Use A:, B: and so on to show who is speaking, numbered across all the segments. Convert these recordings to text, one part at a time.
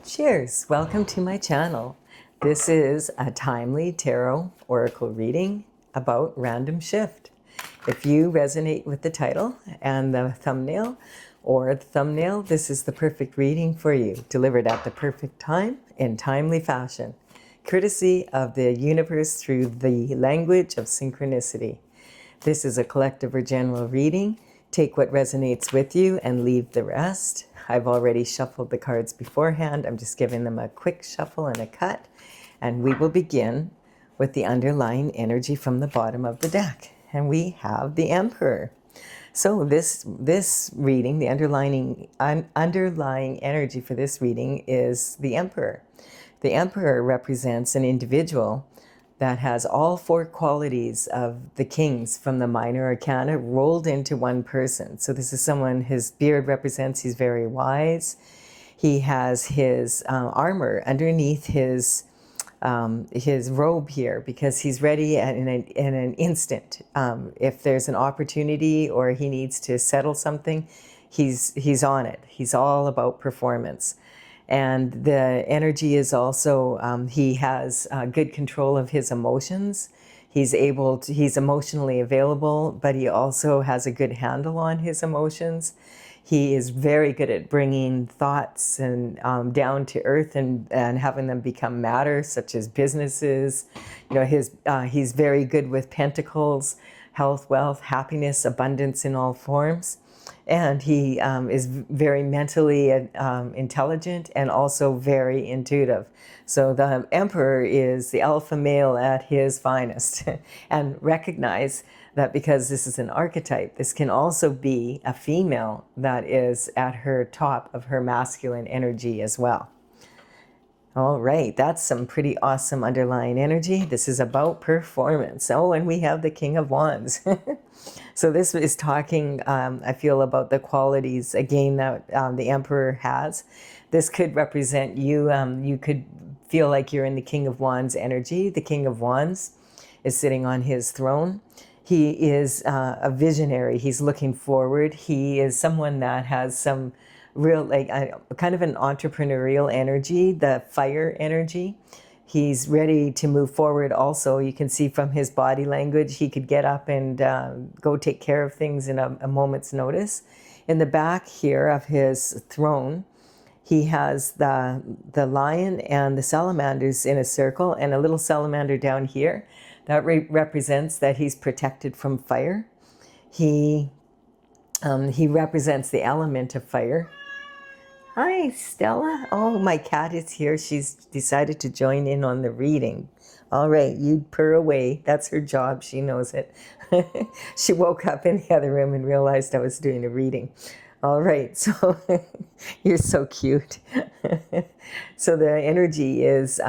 A: Cheers! Welcome to my channel. This is a timely tarot oracle reading about random shift. If you resonate with the title and the thumbnail, this is the perfect reading for you, delivered at the perfect time in timely fashion, courtesy of the universe through the language of synchronicity. This is a collective or general reading. Take what resonates with you and leave the rest. I've already shuffled the cards beforehand. I'm just giving them a quick shuffle and a cut. And we will begin with the underlying energy from the bottom of the deck. And we have the Emperor. So this reading, the underlying energy for this reading is the Emperor. The Emperor represents an individual that has all four qualities of the kings from the minor arcana rolled into one person. So this is someone, his beard represents he's very wise. He has his armor underneath his robe here because he's ready in an instant. If there's an opportunity or he needs to settle something, he's on it. He's all about performance. And the energy is also, he has good control of his emotions. He's emotionally available, but he also has a good handle on his emotions. He is very good at bringing thoughts and down to earth and having them become matter, such as businesses. You know, he's very good with pentacles, health, wealth, happiness, abundance in all forms. And he is very mentally intelligent and also very intuitive. So the Emperor is the alpha male at his finest. And recognize that because this is an archetype, this can also be a female that is at her top of her masculine energy as well. All right, that's some pretty awesome underlying energy. This is about performance. Oh, and we have the King of Wands. So this is talking, I feel, about the qualities, again, that the Emperor has. This could represent you. You could feel like you're in the King of Wands energy. The King of Wands is sitting on his throne. He is a visionary. He's looking forward. He is someone that has some real, kind of an entrepreneurial energy, the fire energy. He's ready to move forward also. You can see from his body language, he could get up and go take care of things in a moment's notice. In the back here of his throne, he has the lion and the salamanders in a circle and a little salamander down here. That represents that he's protected from fire. He represents the element of fire. Hi, Stella. Oh, my cat is here. She's decided to join in on the reading. All right, you purr away. That's her job. She knows it. She woke up in the other room and realized I was doing a reading. All right, so you're so cute. So the energy is,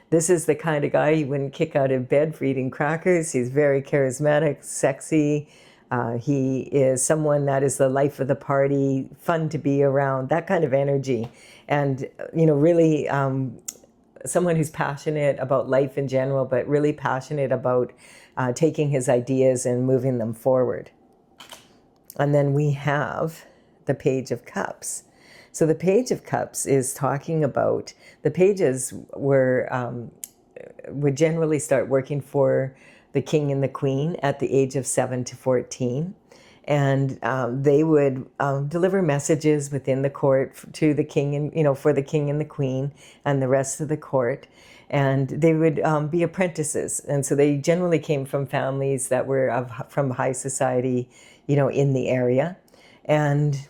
A: this is the kind of guy you wouldn't kick out of bed for eating crackers. He's very charismatic, sexy. He is someone that is the life of the party, fun to be around, that kind of energy. And, you know, really someone who's passionate about life in general, but really passionate about taking his ideas and moving them forward. And then we have the Page of Cups. So the Page of Cups is talking about, the pages would generally start working for the king and the queen at the age of 7 to 14. And they would deliver messages within the court to the king and, you know, for the king and the queen and the rest of the court. And they would be apprentices. And so they generally came from families that were from high society, you know, in the area. And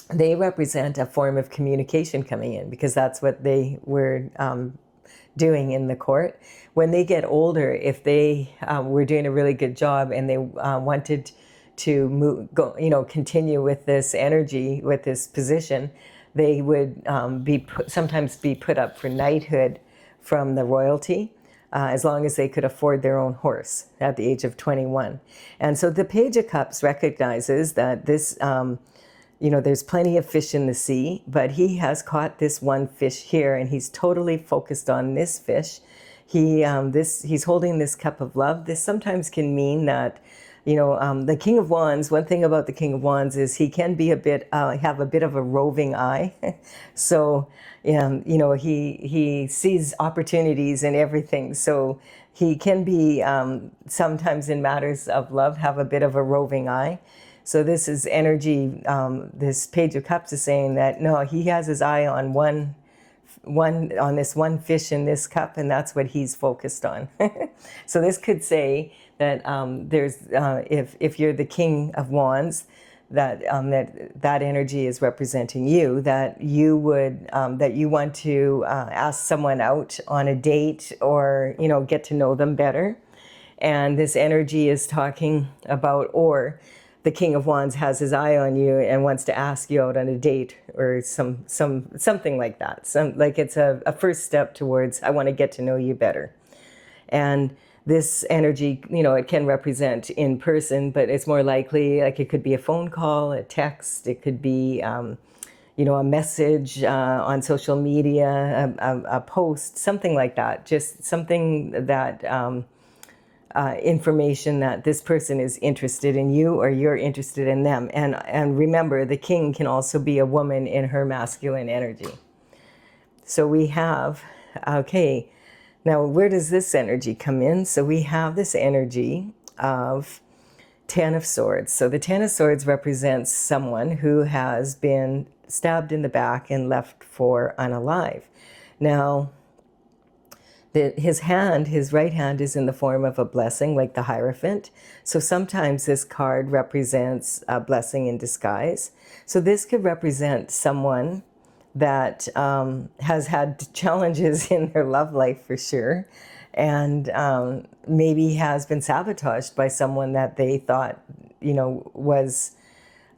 A: they represent a form of communication coming in because that's what they were doing in the court. When they get older, if they were doing a really good job and they wanted to continue with this energy, with this position, they would sometimes be put up for knighthood from the royalty, as long as they could afford their own horse at the age of 21. And so the Page of Cups recognizes that this, there's plenty of fish in the sea, but he has caught this one fish here and he's totally focused on this fish. He's holding this cup of love. This sometimes can mean that The King of Wands, one thing about the King of Wands is he can be have a bit of a roving eye. So, he sees opportunities in everything. So he can be, sometimes in matters of love, have a bit of a roving eye. So this is energy, this Page of Cups is saying that, no, he has his eye on on this one fish in this cup, and that's what he's focused on. So this could say that if you're the King of Wands, that energy is representing you, that you would that you want to ask someone out on a date, or get to know them better. And this energy is talking about, or the King of Wands has his eye on you and wants to ask you out on a date, or something like that. Like it's a first step towards, I want to get to know you better. And this energy, it can represent in person, but it's more likely, like it could be a phone call, a text, it could be, a message on social media, a post, something like that. Just something that, information that this person is interested in you, or you're interested in them. And remember, the king can also be a woman in her masculine energy. So we have, okay, now where does this energy come in? So we have this energy of Ten of Swords. So the Ten of Swords represents someone who has been stabbed in the back and left for unalive. Now, his right hand is in the form of a blessing, like the Hierophant. So sometimes this card represents a blessing in disguise. So this could represent someone that has had challenges in their love life for sure, and maybe has been sabotaged by someone that they thought, was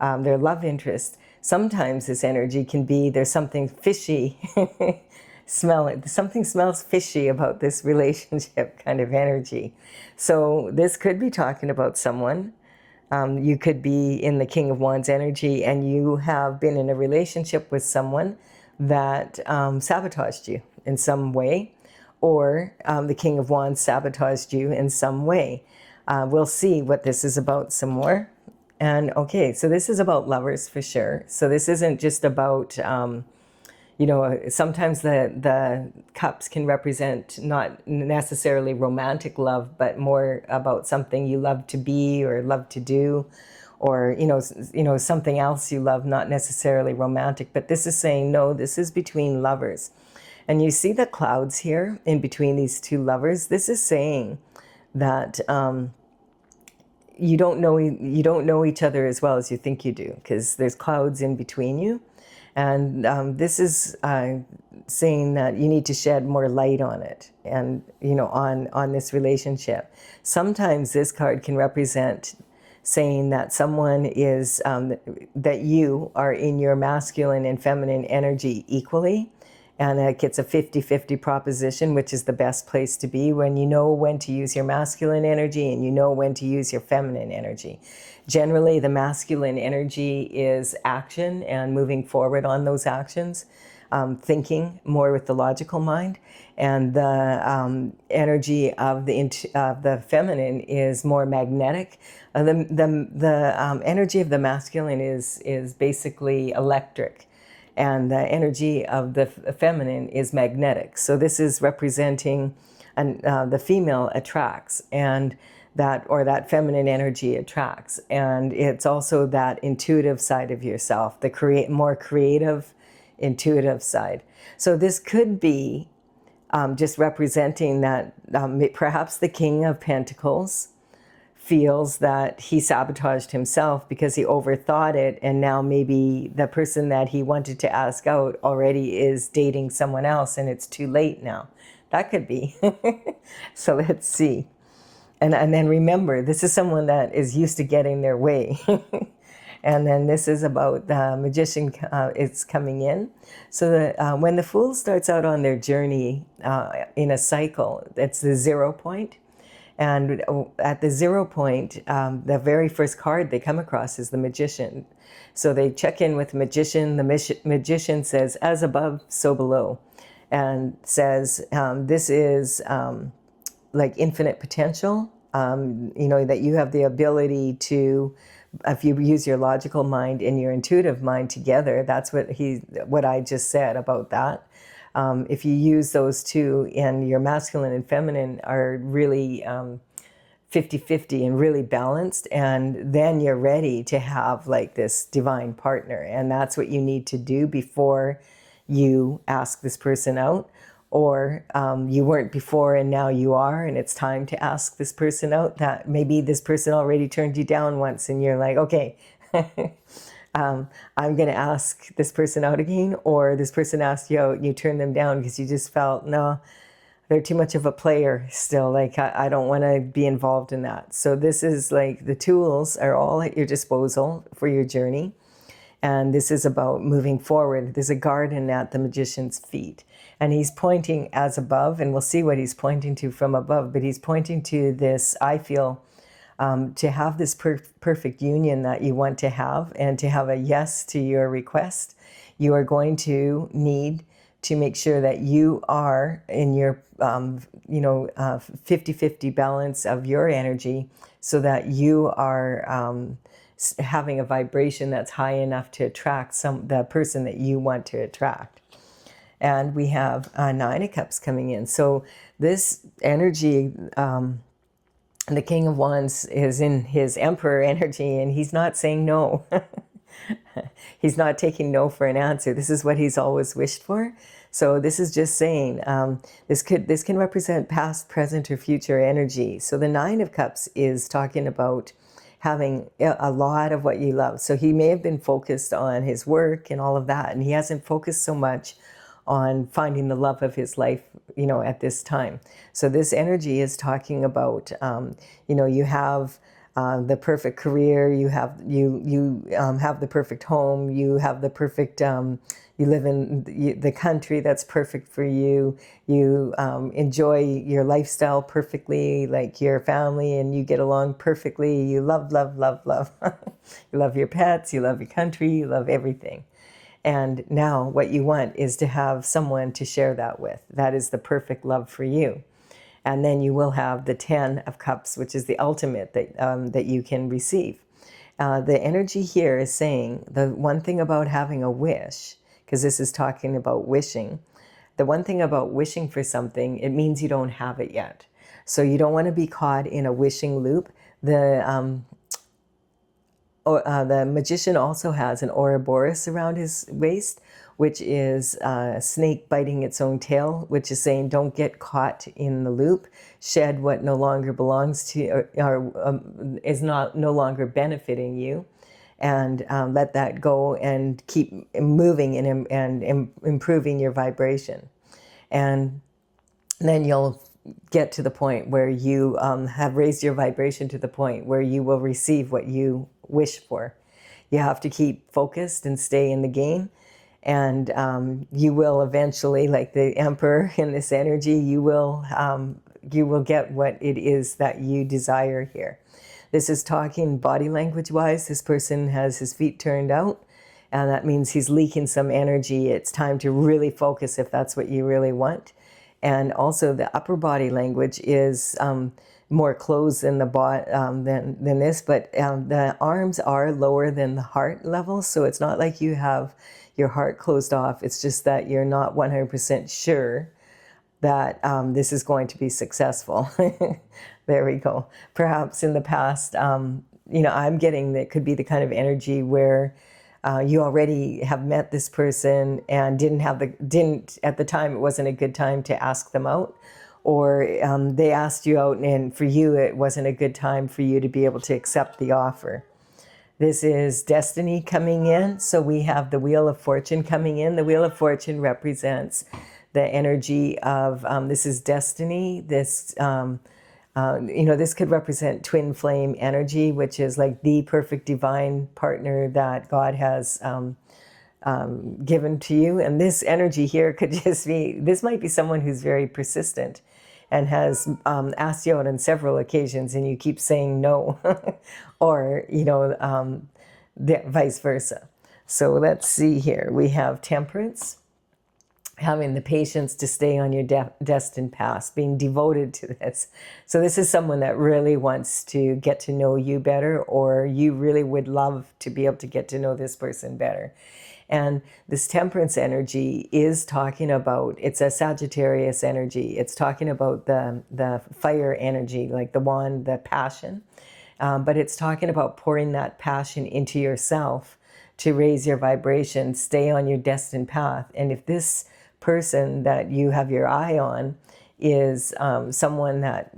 A: their love interest. Sometimes this energy can be, there's something fishy something smells fishy about this relationship kind of energy. So this could be talking about someone. You could be in the King of Wands energy, and you have been in a relationship with someone that sabotaged you in some way, or the King of Wands sabotaged you in some way. We'll see what this is about some more. And okay, so this is about lovers for sure. So this isn't just about sometimes the cups can represent not necessarily romantic love, but more about something you love to be or love to do, or something else you love, not necessarily romantic. But this is saying, no, this is between lovers. And you see the clouds here in between these two lovers. This is saying that you don't know each other as well as you think you do, because there's clouds in between you. And this is saying that you need to shed more light on it, and on this relationship. Sometimes this card can represent saying that someone is that you are in your masculine and feminine energy equally, and it's a 50-50 proposition, which is the best place to be, when you know when to use your masculine energy and you know when to use your feminine energy. Generally, the masculine energy is action and moving forward on those actions, thinking more with the logical mind, and the energy of the feminine is more magnetic. The energy of the masculine is basically electric, and the energy of the feminine is magnetic. So this is representing, the female attracts, and that feminine energy attracts. And it's also that intuitive side of yourself, the more creative, intuitive side. So this could be just representing that perhaps the King of Pentacles feels that he sabotaged himself because he overthought it, and now maybe the person that he wanted to ask out already is dating someone else, and it's too late now. That could be. So let's see. And then remember, this is someone that is used to getting their way. And then this is about the Magician, it's coming in. So that when the Fool starts out on their journey in a cycle, it's the 0 point. And at the 0 point, the very first card they come across is the Magician. So they check in with the Magician. The Magician says, as above, so below. And says, this is like infinite potential. you know, that you have the ability to, if you use your logical mind and your intuitive mind together, that's what I just said about that. If you use those two and your masculine and feminine are really 50-50 and really balanced, and then you're ready to have like this divine partner. And that's what you need to do before you ask this person out, or you weren't before and now you are, and it's time to ask this person out. That maybe this person already turned you down once and you're like, okay, I'm going to ask this person out again, or this person asked you out and you turned them down because you just felt, no, they're too much of a player still. Like, I don't want to be involved in that. So this is like, the tools are all at your disposal for your journey. And this is about moving forward. There's a garden at the magician's feet, and he's pointing as above, and we'll see what he's pointing to from above, but he's pointing to this, I feel, to have this perfect union that you want to have, and to have a yes to your request, you are going to need to make sure that you are in your, 50-50 balance of your energy, so that you are having a vibration that's high enough to attract the person that you want to attract. And we have Nine of Cups coming in. So this energy, the King of Wands is in his Emperor energy, and he's not saying no. He's not taking no for an answer. This is what he's always wished for. So this is just saying, this can represent past, present, or future energy. So the Nine of Cups is talking about having a lot of what you love. So he may have been focused on his work and all of that, and he hasn't focused so much on finding the love of his life, you know, at this time. So this energy is talking about, you have the perfect career, you have the perfect home, you have the perfect, you live in the country that's perfect for you, you enjoy your lifestyle perfectly, like your family, and you get along perfectly, you love, love, love, love. You love your pets, you love your country, you love everything. And now what you want is to have someone to share that with. That is the perfect love for you. And then you will have the 10 of Cups, which is the ultimate that you can receive. The energy here is saying the one thing about having a wish, because this is talking about wishing, the one thing about wishing for something, it means you don't have it yet. So you don't want to be caught in a wishing loop. The magician also has an Ouroboros around his waist, which is a snake biting its own tail, which is saying don't get caught in the loop, shed what no longer belongs to you, or is no longer benefiting you, and let that go and keep moving and improving your vibration. And then you'll get to the point where you have raised your vibration to the point where you will receive what you wish for. You have to keep focused and stay in the game, and you will eventually, like the Emperor in this energy, you will get what it is that you desire here. This is talking body language wise. This person has his feet turned out, and that means he's leaking some energy. It's time to really focus if that's what you really want. And also the upper body language is more closed than than this, but the arms are lower than the heart level. So it's not like you have your heart closed off. It's just that you're not 100% sure that this is going to be successful. There we go. Perhaps in the past, I'm getting that could be the kind of energy where you already have met this person and didn't at the time, it wasn't a good time to ask them out, or they asked you out and for you it wasn't a good time for you to be able to accept the offer. This is destiny coming in. So we have the Wheel of Fortune coming in. The Wheel of Fortune represents the energy of, this is destiny. This, this could represent twin flame energy, which is like the perfect divine partner that God has given to you. And this energy here could just be, this might be someone who's very persistent and has asked you out on several occasions and you keep saying no, or, vice versa. So let's see here. We have Temperance, having the patience to stay on your destined path, being devoted to this. So this is someone that really wants to get to know you better, or you really would love to be able to get to know this person better. And this temperance energy is talking about, it's a Sagittarius energy. It's talking about the fire energy, like the wand, the passion. But it's talking about pouring that passion into yourself to raise your vibration, stay on your destined path. And if this person that you have your eye on is someone that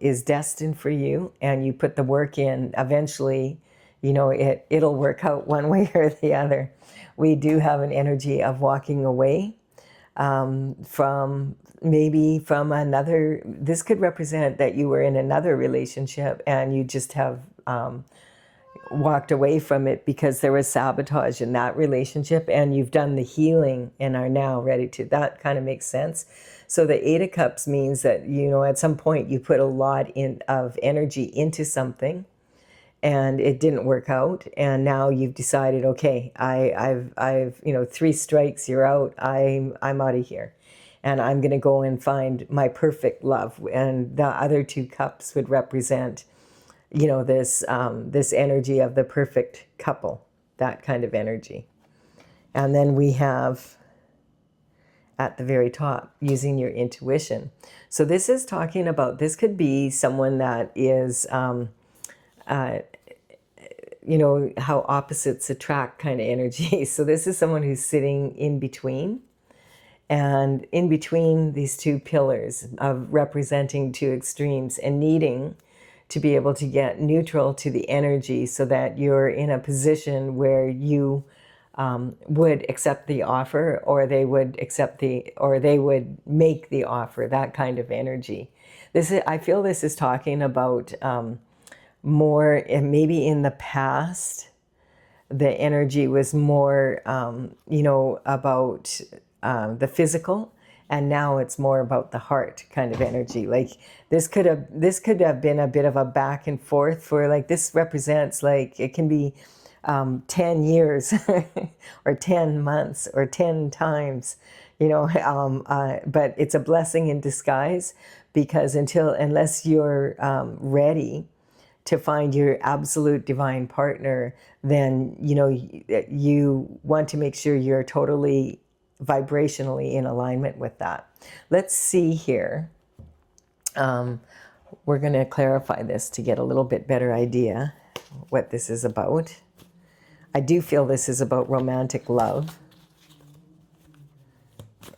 A: is destined for you, and you put the work in, eventually, you know, it'll work out one way or the other. We do have an energy of walking away from another. This could represent that you were in another relationship and you just have walked away from it because there was sabotage in that relationship, and you've done the healing and are now ready to. That kind of makes sense. So the Eight of Cups means that, you know, at some point you put a lot of energy into something and it didn't work out, and now you've decided, okay, I've you know, 3 strikes, you're out. I'm out of here, and I'm going to go and find my perfect love. And the other 2 cups would represent, you know, this energy of the perfect couple, that kind of energy. And then we have at the very top, using your intuition. So this is talking about, this could be someone that is, you know, how opposites attract kind of energy. So this is someone who's sitting in between, and in between these 2 pillars of representing 2 extremes, and needing to be able to get neutral to the energy so that you're in a position where you would accept the offer, or they would they would make the offer, that kind of energy. I feel this is talking about more, and maybe in the past, the energy was more, you know, about the physical, and now it's more about the heart kind of energy. Like this could have been a bit of a back and forth for, like, this represents, like, it can be 10 years or 10 months or 10 times, you know, but it's a blessing in disguise, because unless you're ready to find your absolute divine partner, then, you know, you want to make sure you're totally vibrationally in alignment with that. Let's see here. We're going to clarify this to get a little bit better idea what this is about. I do feel this is about romantic love.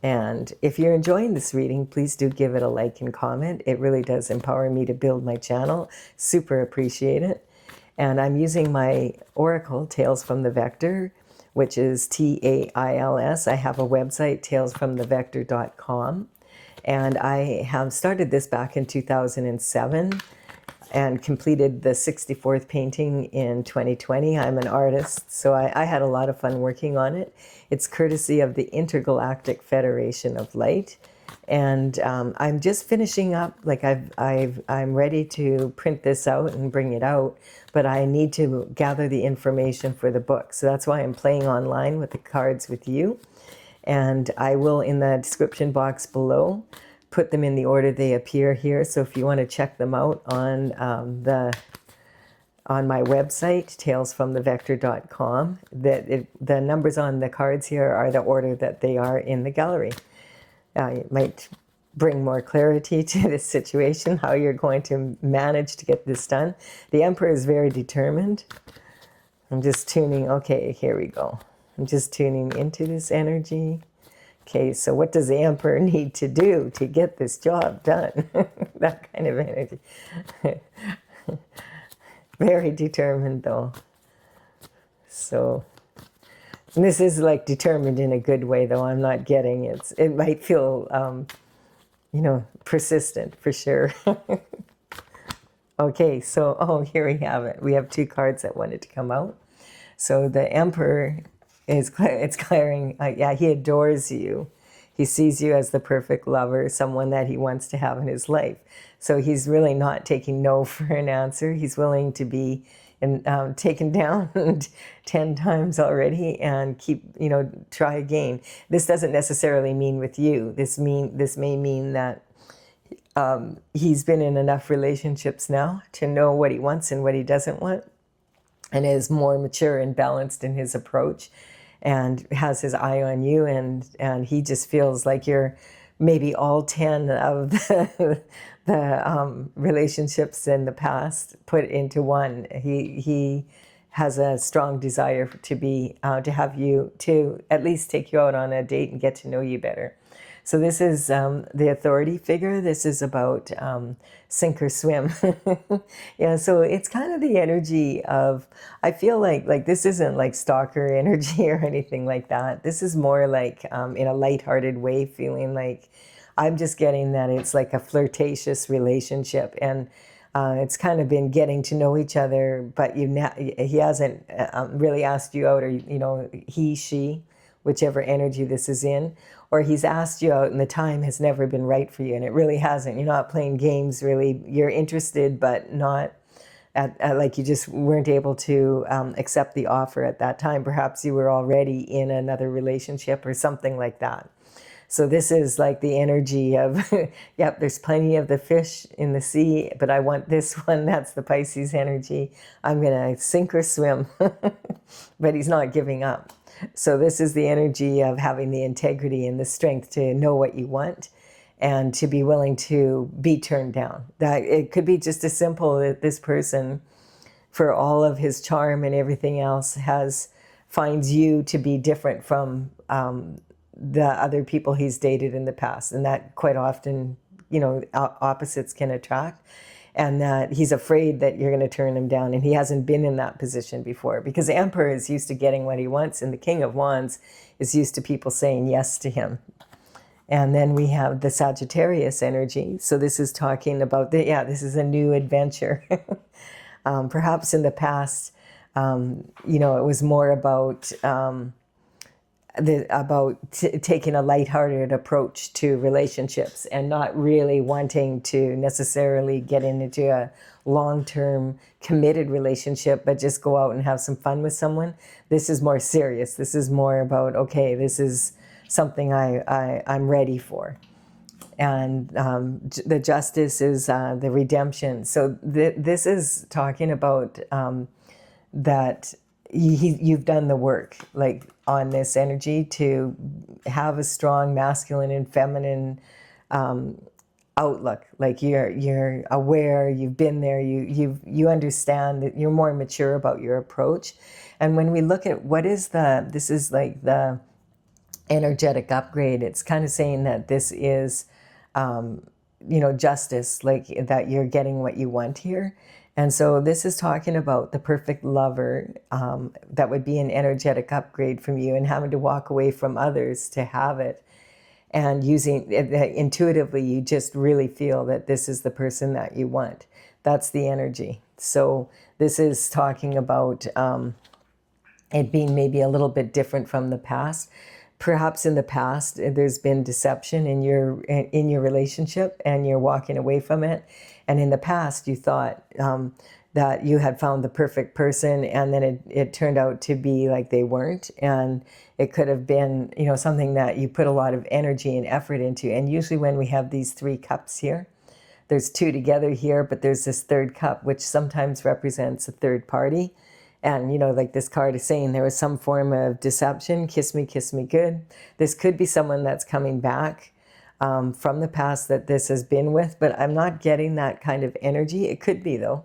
A: And if you're enjoying this reading, please do give it a like and comment. It really does empower me to build my channel. Super appreciate it. And I'm using my Oracle, Tales from the Vector, which is TAILS. I have a website, talesfromthevector.com. And I have started this back in 2007 and completed the 64th painting in 2020. I'm an artist, so I had a lot of fun working on it. It's courtesy of the Intergalactic Federation of Light. And I'm just finishing up, like I'm ready to print this out and bring it out, but I need to gather the information for the book. So that's why I'm playing online with the cards with you. And I will, in the description box below, put them in the order they appear here. So if you want to check them out on my website, talesfromthevector.com, the numbers on the cards here are the order that they are in the gallery. It might bring more clarity to this situation, how you're going to manage to get this done. The Emperor is very determined. I'm just tuning, okay, here we go. I'm just tuning into this energy. Okay, so what does the Emperor need to do to get this job done? That kind of energy. Very determined, though. So, and this is like determined in a good way, though. I'm not getting it. It might feel, you know, persistent for sure. Okay, so, here we have it. We have 2 cards that wanted to come out. So the Emperor is, it's clearing, yeah, he adores you. He sees you as the perfect lover, someone that he wants to have in his life. So he's really not taking no for an answer. He's willing to be and taken down 10 times already, and keep, try again. This doesn't necessarily mean with you. This may mean that he's been in enough relationships now to know what he wants and what he doesn't want, and is more mature and balanced in his approach, and has his eye on you, and he just feels like you're maybe all 10 of the relationships in the past put into one. He has a strong desire to have you, to at least take you out on a date and get to know you better. So this is the authority figure. This is about sink or swim. Yeah, so it's kind of the energy of, I feel like this isn't like stalker energy or anything like that. This is more like in a lighthearted way, feeling like, I'm just getting that it's like a flirtatious relationship, and it's kind of been getting to know each other, but he hasn't really asked you out, or he, she, whichever energy this is in, or he's asked you out and the time has never been right for you, and it really hasn't. You're not playing games, really. You're interested, but not like you just weren't able to accept the offer at that time. Perhaps you were already in another relationship or something like that. So this is like the energy of, yep, there's plenty of the fish in the sea, but I want this one. That's the Pisces energy. I'm going to sink or swim, but he's not giving up. So this is the energy of having the integrity and the strength to know what you want, and to be willing to be turned down. That it could be just as simple that this person, for all of his charm and everything else, finds you to be different from the other people he's dated in the past. And that quite often, opposites can attract. And that he's afraid that you're going to turn him down, and he hasn't been in that position before, because the Emperor is used to getting what he wants, and the King of Wands is used to people saying yes to him. And then we have the Sagittarius energy. So this is talking about this is a new adventure. Perhaps in the past, it was more about taking a lighthearted approach to relationships, and not really wanting to necessarily get into a long-term committed relationship, but just go out and have some fun with someone. This is more serious. This is more about, okay, this is something I'm ready for. And the Justice is the redemption. So this is talking about that you've done the work, like, on this energy, to have a strong masculine and feminine outlook. Like you're aware, you've been there, you understand that you're more mature about your approach. And when we look at this is like the energetic upgrade, it's kind of saying that this is justice, like that you're getting what you want here. And so this is talking about the perfect lover that would be an energetic upgrade from you, and having to walk away from others to have it. And using it, intuitively, you just really feel that this is the person that you want. That's the energy. So this is talking about it being maybe a little bit different from the past. Perhaps in the past, there's been deception in your relationship, and you're walking away from it. And in the past, you thought that you had found the perfect person, and then it turned out to be like they weren't. And it could have been, something that you put a lot of energy and effort into. And usually when we have these 3 cups here, there's 2 together here, but there's this 3rd cup, which sometimes represents a third party. And, like this card is saying, there was some form of deception, kiss me good. This could be someone that's coming back from the past that this has been with, but I'm not getting that kind of energy. It could be, though.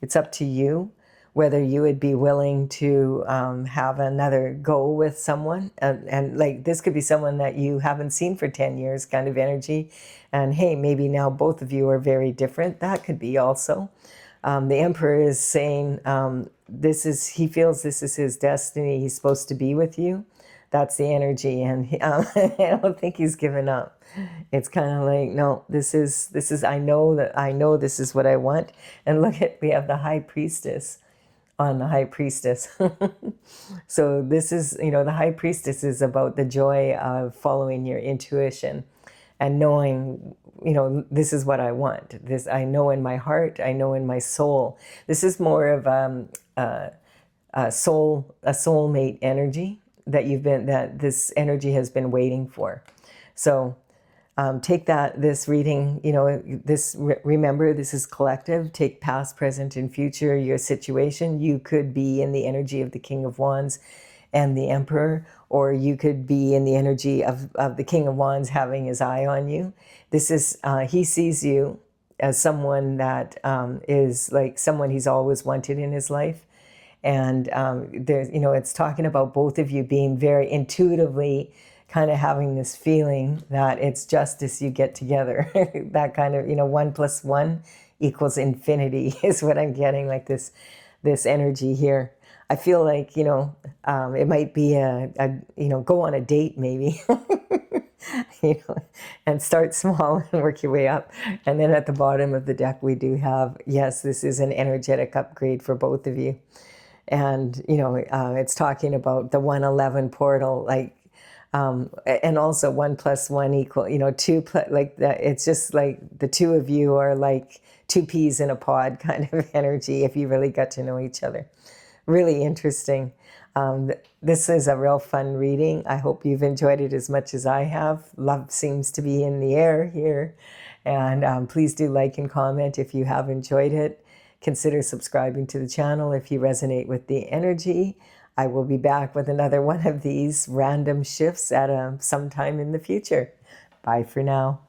A: It's up to you whether you would be willing to have another go with someone. And like, this could be someone that you haven't seen for 10 years kind of energy. And hey, maybe now both of you are very different. That could be also. The Emperor is saying he feels this is his destiny. He's supposed to be with you. That's the energy, and I don't think he's given up. It's kind of like, no, this is. I know this is what I want. And look we have the High Priestess on the High Priestess. So this is, the High Priestess is about the joy of following your intuition, and knowing, this is what I want. This I know in my heart, I know in my soul. This is more of a soulmate energy that this energy has been waiting for. So take this reading, remember, this is collective. Take past, present, and future, your situation. You could be in the energy of the King of Wands and the Emperor, or you could be in the energy of the King of Wands having his eye on you. This is, he sees you as someone that is like someone he's always wanted in his life. And there's, it's talking about both of you being very intuitively kind of having this feeling that it's justice you get together. That kind of, 1 + 1 = infinity is what I'm getting, like this energy here. I feel like, it might be go on a date maybe, and start small and work your way up. And then at the bottom of the deck, we do have, yes, this is an energetic upgrade for both of you. And, it's talking about the 111 portal, like, and also 1 + 1 = 2, like that. It's just like the two of you are like two peas in a pod kind of energy if you really got to know each other. Really interesting. This is a real fun reading. I hope you've enjoyed it as much as I have. Love seems to be in the air here. And please do like and comment if you have enjoyed it. Consider subscribing to the channel if you resonate with the energy. I will be back with another one of these random shifts at some time in the future. Bye for now.